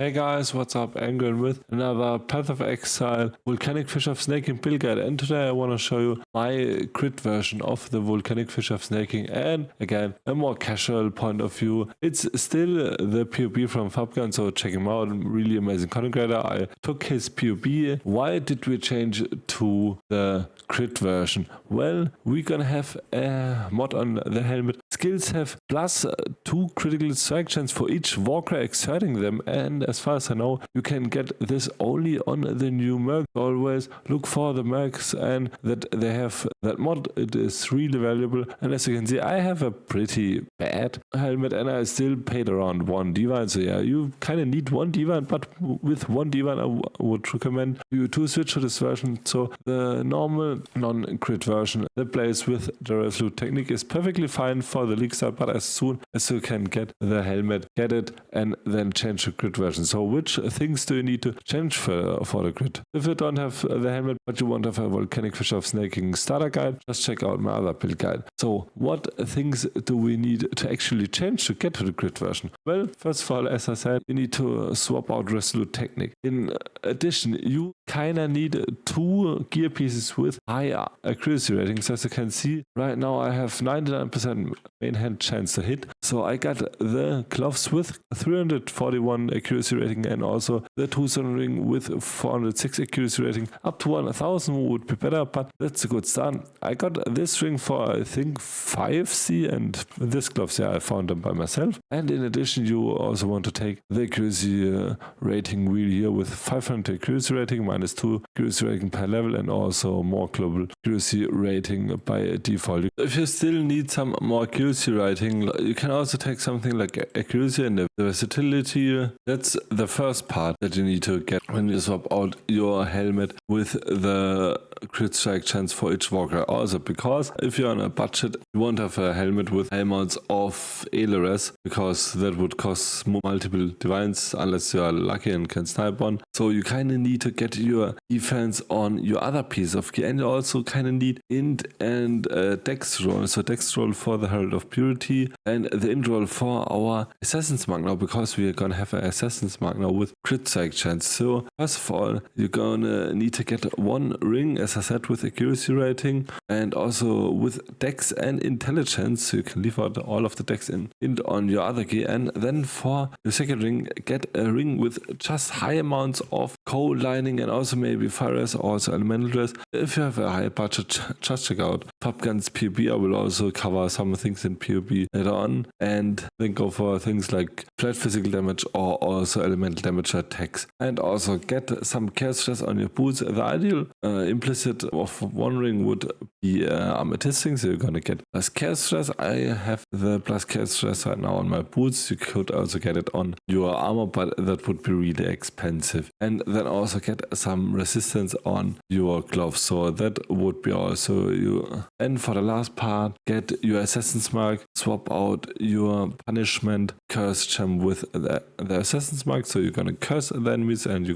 Hey guys, what's up? Angry with another Path of Exile Volcanic Fissure of Snaking build guide, and today I want to show you my crit version of the Volcanic Fissure of Snaking, and again a more casual point of view. It's still the POB from Fubguns, so check him out. Really amazing content creator. I took his POB. Why did we change to the crit version? Well, we're gonna have a mod on the helmet. Skills have +2 critical strike chance for each Warcry exerting them, and as far as I know, you can get this only on the new Merc. Always look for the Mercs and that they have that mod. It is really valuable, and as you can see, I have a pretty bad helmet and I still paid around 1 divine. So yeah, you kind of need 1 divine, but with 1 divine I would recommend you to switch to this version. So the normal non-crit version that plays with the resolute technique is perfectly fine for the league start, but as soon as you can get the helmet, get it and then change the crit version. So which things do you need to change for the crit? If you don't have the helmet but you want to have a Volcanic Fissure of Snaking starter guide, just check out my other build guide. So what things do we need to actually change to get to the crit version? Well, first of all, as I said, you need to swap out resolute technique. In addition, you kinda need 2 gear pieces with higher accuracy ratings. As you can see, right now I have 99% main hand chance to hit. So I got the gloves with 341 accuracy rating and also the 2-zone ring with 406 accuracy rating. Up to 1000 would be better, but that's a good start. I got this ring for I think 5C, and this gloves, yeah, I found them by myself. And in addition, you also want to take the accuracy rating wheel here with 500 accuracy rating, -2 accuracy rating per level, and also more global accuracy rating by default. If you still need some more accuracy rating, you can also take something like accuracy and the versatility. That's the first part that you need to get when you swap out your helmet with the crit strike chance for each walker. Also, because if you're on a budget, you won't have a helmet with high amounts of LRS, because that would cost multiple divines unless you are lucky and can snipe one. So you kind of need to get your defense on your other piece of gear, and you also kind of need int and dex roll. So dex roll for the Herald of Purity and the int roll for our Assassin's Mark now, because we are gonna have an Assassin's Mark now with crit strike chance. So first of all, you're gonna need to get 1 ring, as I said, with accuracy rating and also with dex and intelligence. So you can leave out all of the dex and int on your other gear, and then for your second ring, get a ring with just high amounts of cold lining and also maybe fire dress, also elemental dress. If you have a high budget, just check out Fubguns POB. I will also cover some things in POB later on, and then go for things like flat physical damage or also elemental damage attacks, and also get some chaos stress on your boots. The ideal implicit of 1 ring would be amethyst ring, so you're gonna get plus chaos stress. I have the plus chaos stress right now on my boots. You could also get it on your armor, but that would be really expensive. And then also get some resistance on your gloves, so that would be also you. And for the last part, get your Assassin's Mark, swap out your punishment curse gem with the Assassin's Mark, so you're gonna curse the enemies and you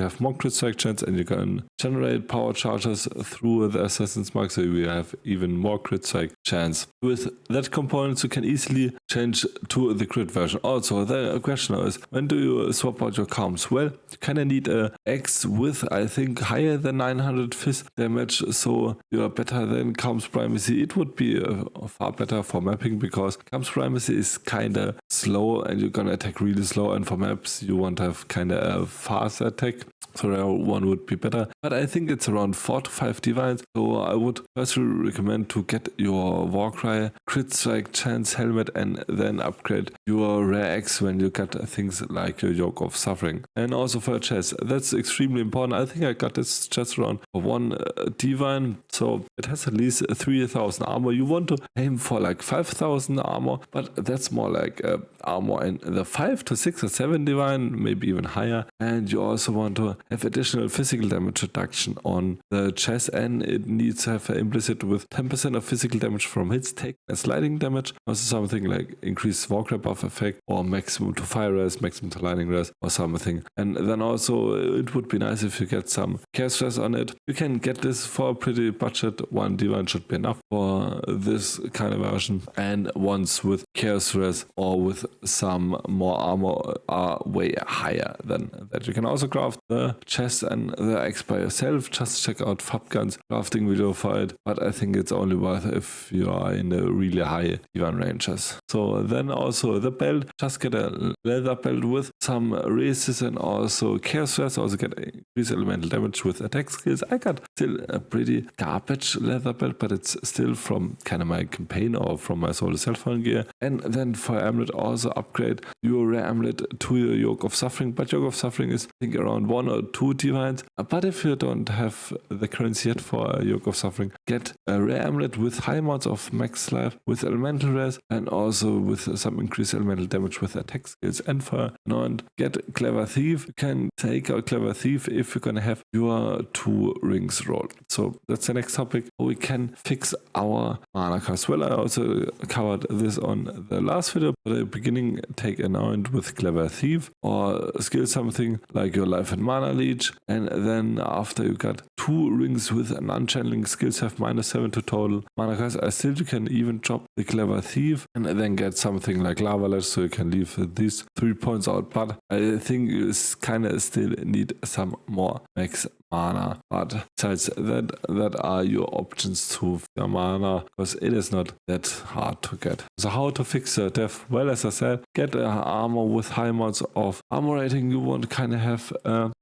have more crit strike chance, and you're gonna generate power charges through the Assassin's Mark, so you have even more crit strike chance. With that component, you can easily change to the crit version. Also, the question is, when do you swap out your comms? Well, you kinda need a X with, I think, higher than 900 fist damage, so you are better than comms primacy. It would be far better for mapping, because comms primacy is kinda slow and you're gonna attack really slow, and for maps you want to have kinda a fast attack, so that one would be better. But I think it's around 4 to 5 divines, so I would personally recommend to get your Warcry crit strike chance helmet and then upgrade your rare X when you get things like your Yoke of Suffering. And also for a chest, that's extremely important. I think I got this chest around 1 divine, so it has at least 3000 armor. You want to aim for like 5000 armor, but that's more like armor in the 5 to 6 or 7 divine, maybe even higher. And you also want to have additional physical damage reduction on the chest, and it needs to have implicit with 10% of physical damage from hits taken as lightning damage. Also something like increased Warcry buff effect, or maximum to fire res, maximum to lightning res, or something. And then also it would be nice if you get some chaos res on it. You can get this for a pretty budget. 1 divine should be enough for this kind of version, and ones with chaos res or with some more armor are way higher than that. You can also craft the chest and the X by yourself. Just check out Fubguns crafting video for it, but I think it's only worth if you are in the really high divine ranges. So then also the belt, just get a leather belt with some races and also chaos res, also get increased elemental damage with attack skills. I got still a pretty garbage leather belt, but it's still from kind of my campaign or from my Soul Self-Found gear. And then for amulet, also upgrade your rare amulet to your Yoke of Suffering, but Yoke of Suffering is I think around 1 or 2 divines. But if you don't have the currency yet for a Yoke of Suffering, get a rare amulet with high amounts of max life, with elemental res, and also with some increased elemental damage with attack skills and fire. And get Clever Thief. You can take a Clever Thief if you're gonna have your 2 rings rolled. So that's the next topic. We can fix our mana cost. Well, I also covered this on the last video. At the beginning, take an anoint with Clever Thief, or skill something like your life and mana leech, and then after you got 2 rings with an unchanneling skills have -7 to total mana cost. Still you can even drop the Clever Thief and then get something like Lava Ledge, so you can leave these 3 points out, but I think you kind of still need some more max mana. But besides that are your options to your mana, because it is not that hard to get. So how to fix the death? Well, as I said, get armor with high amounts of armor rating. You want to kind of have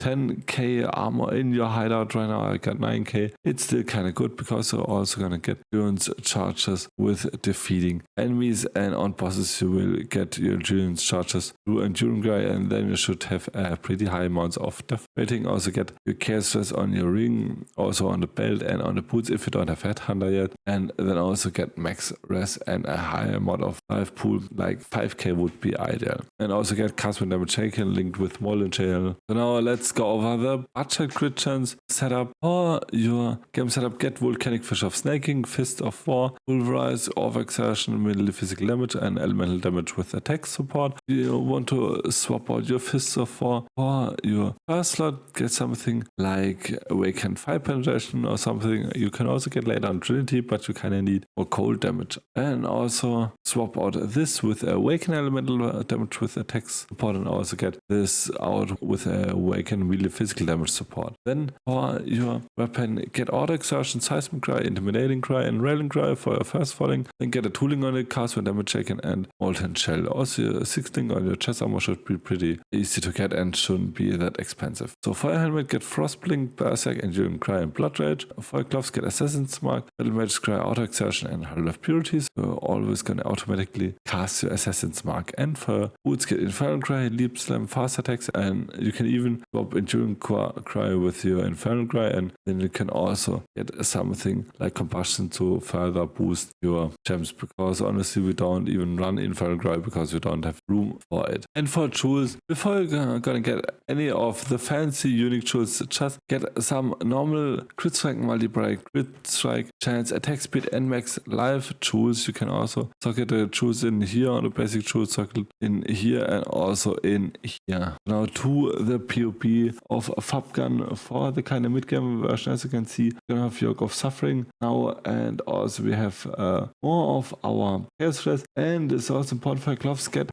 10k armor in your hideout. Right now I got 9k. It's still kind of good because you're also gonna get endurance charges with defeating enemies, and on bosses you will get your endurance charges through Enduring Guy, and then you should have pretty high amounts of death rating. Also get your chaos on your ring, also on the belt and on the boots if you don't have Headhunter yet, and then also get max res and a high amount of life pool, like 5k would be ideal. And also get custom damage taken linked with Molten Jail. So now let's go over the budget crit chance setup. For your game setup, get Volcanic Fissure of Snaking, Fist of War, Pulverize, Orb Exertion, melee physical damage and elemental damage with attack support. You want to swap out your Fists of War. For your first slot, get something like Awakened Fire Penetration or something. You can also get later on Trinity, but you kind of need more cold damage. And also swap out this with Awaken elemental damage with attack support, and also get this out with Awaken melee physical damage support. Then for your weapon, get Auto Exertion, Seismic Cry, Intimidating Cry, and Railing Cry for your first falling. Then get a tooling on it, cast when damage taken, and Molten Shell. Also your 6-link on your chest armor should be pretty easy to get and shouldn't be that expensive. So for your helmet, get Frostblink, Berserker, Enduring Cry, and Blood Rage. For your gloves, get Assassin's Mark, Battle Mage's Cry, Auto Exertion, and Herald of Purities. You're always gonna automatically cast your Assassin's Mark. And for boots, get Infernal Cry, Leap Slam, Fast Attacks, and you can even swap Enduring Cry with your Infernal Cry, and then you can also get something like Combustion to further boost your gems, because honestly we don't even run Infernal Cry because we don't have room for it. And for jewels, before you're gonna get any of the fancy unique jewels, just get some normal crit strike, multiplier, crit strike, chance, attack speed, and max life jewels. You can also socket the jewels in here on the basic jewel socket, in here, and also in here. Now to the POB of Fubgun for the kind of mid-game version. As you can see, we're gonna have Yoke of Suffering now, and also we have more of our chaos res, and it's also important for gloves, get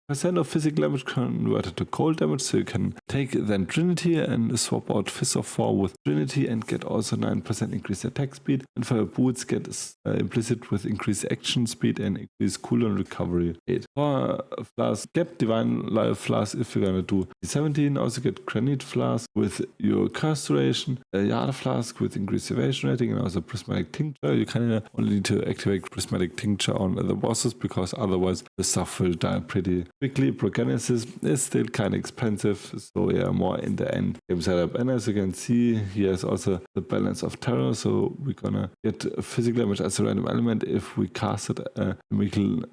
percent of physical damage converted to cold damage, so you can take then Trinity and swap out Fist of War with Trinity and get also 9% increased attack speed. And for your boots, get implicit with increased action speed and increased cooldown recovery 8. For Flasks, get Divine Life Flask if you're gonna do 17. Also get Granite Flask with your curse duration, Yard Flask with increased evasion rating, and also Prismatic Tincture. You kind of only need to activate Prismatic Tincture on the bosses, because otherwise the stuff will die pretty quickly, Progenesis is still kind of expensive, so yeah, more in the end game setup. And as you can see, here is also the balance of terror, so we're gonna get physical damage as a random element if we casted a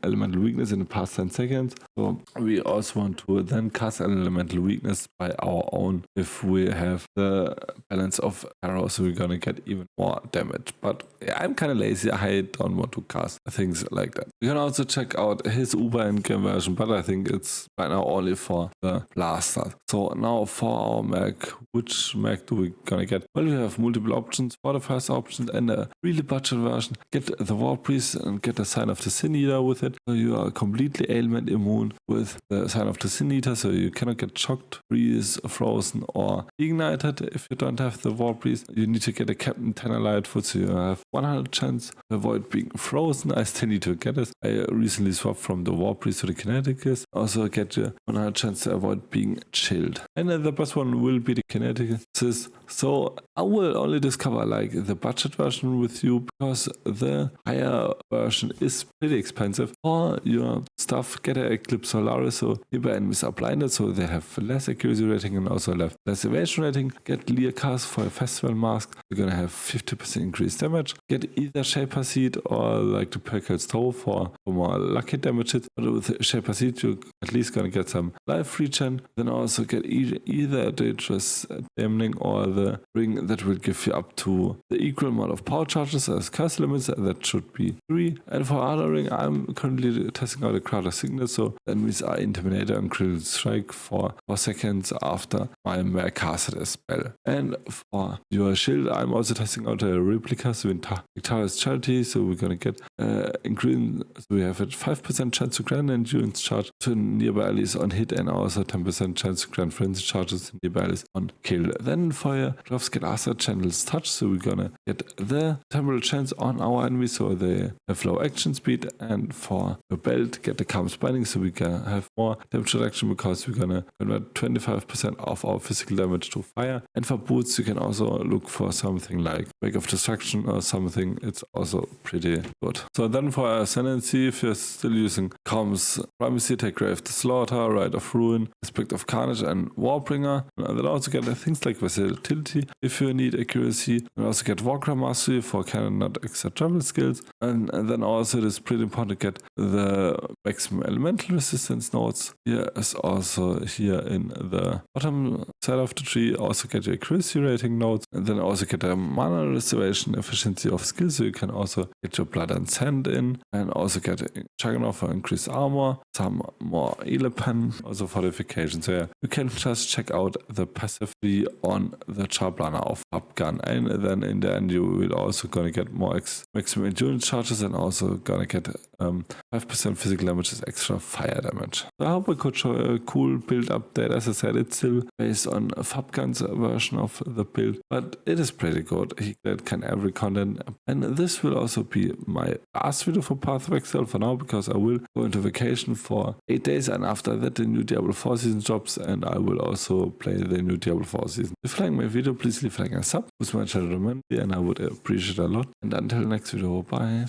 elemental weakness in the past 10 seconds. So we also want to then cast an elemental weakness by our own if we have the balance of terror, so we're gonna get even more damage. But yeah, I'm kind of lazy, I don't want to cast things like that. You can also check out his Uber endgame version, but I think it's right now only for the blaster. So now for our Merc, which Merc do we gonna get? Well, we have multiple options. For the first option and a really budget version, get the War Priest and get the Sign of the Sin Eater with it. So you are completely ailment immune with the Sign of the Sin Eater, so you cannot get shocked, freeze, frozen, or ignited if you don't have the War Priest. You need to get a Captain 10 Lightfoot, so you have 100 chance to avoid being frozen. I still need to get it. I recently swapped from the War Priest to the Kineticus. Also get you 100 chance to avoid being chilled. And the best one will be the Kineticus. So I will only discover like the budget version with you because the higher version is pretty expensive. For your stuff, get an Eclipse Solaris, so nearby enemies are blinded, so they have less accuracy rating and also less evasion rating. Get Leer Cast for a festival mask, you're gonna have 50% increased damage. Get either Shaper Seed or like the Perkel's Toe for more lucky damage hits, but with Shaper Seed you're at least gonna get some life regen. Then also get either a Dangerous Damning or the ring that will give you up to the equal amount of power charges as curse limits, that should be 3. And for other ring, I'm currently testing out a Crowder Signet, so enemies are Intimidator and Critical Strike for 4 seconds after my Merc casted a spell. And for your shield, I'm also testing out a replica, so in Victoria's Charity, so we're gonna get increase, so we have a 5% chance to grant endurance charge to nearby allies on hit and also 10% chance to grant frenzy charges to nearby allies on kill. Then for your gloves, get Asa Channel's Touch, so we're gonna get the temporal chance on our enemies, so they have low action speed. And for your belt, get the Calm Binding, so we can have more damage reduction because we're gonna convert 25% of our physical damage to fire. And for boots, you can also look for something like Wake of Destruction or something. It's also pretty good. So then for Ascendancy, if you're still using comms, Primacy, take Grave the Slaughter, Rite of Ruin, Aspect of Carnage, and Warbringer. And then also get things like Versatility if you need accuracy. And also get Warcry Mastery for canon not extra travel skills. And then also it is pretty important to get the maximum elemental resistance nodes. Here is also here in the bottom side of the tree. Also get your accuracy rating nodes. And then also get a mana restoration efficiency of skills. So you can also get your Blood and Sand in. And also get Juggernaut for increased armor. Some more Elepen, also fortification. So yeah, you can just check out the passively on the Charplaner of Fubgun. And then in the end you will also gonna get more maximum endurance charges and also gonna get 5% physical damage as extra fire damage. So I hope I could show a cool build update. As I said, it's still based on Fubgun's version of the build, but it is pretty good. He did kind of every content. And this will also be my last video for Path of Exile for now, because I will go into vacation for 8 days, and after that the new Diablo 4 season drops, and I will also play the new Diablo 4 season. If you like my video, please leave a like and sub, boost my channel tremendously, and I would appreciate it a lot. And until next video, bye.